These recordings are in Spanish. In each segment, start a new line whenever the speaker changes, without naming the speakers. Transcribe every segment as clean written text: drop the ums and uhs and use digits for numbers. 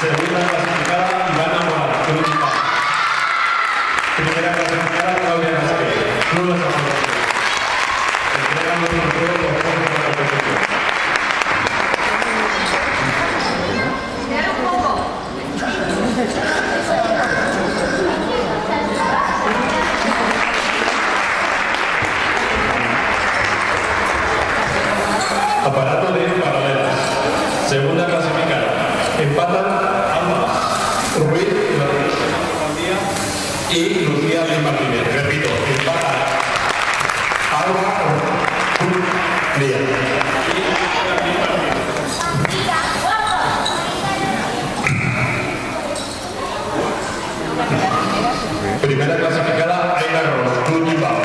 Segunda clasificada, Ivana Moral, Cruz Paz. Primera clasificada, Claudia Casquet, Cruz Las Aguas. Entregan los trofeos los jueces de la competición. Aparato de paralelas. Segunda clasificada. Empatan Alba Ruiz y Lucía Luis Martínez. Repito, empatan Alba Ruiz. Primera clasificada, Aina Ross, Club Bilbao.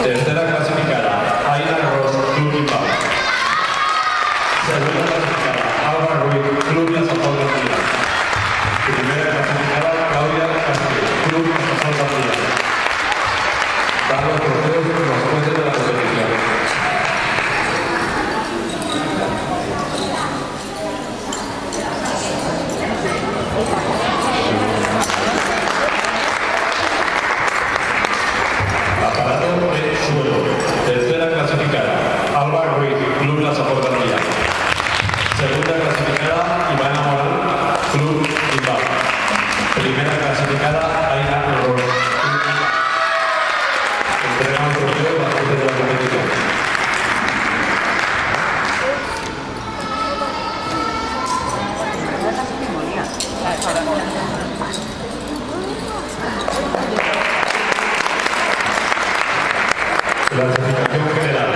Tercera clasificada, Aina Ross, Club Bilbao. Segunda clasificada, Alba Ruiz, Club Las Aguas. Primera clasificada, Claudia Casquet, Club Las Aguas. Dan los trofeos los jueces de la competición. Aparato de suelo. Tercera clasificada, Alba Ruiz, Club Las Aportanías. Segunda clasificada, Ivana Moral, Club Bilbao. Primera clasificada, Aina Ross. Entregamos el trofeo a los jueces de la competición. Clasificación general.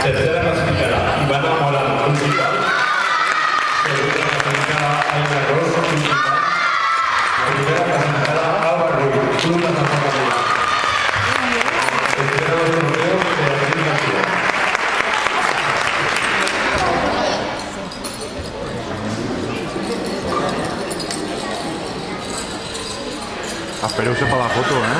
Tercera clasificada, Ivana Moral, Club Bilbao. Segunda clasificada, Aina Ross, Club Bilbao. Primera clasificada, Alba Ruiz, Club Las Aguas. Entregamos el trofeo de la clasificación.
Espereu-se per la foto, eh?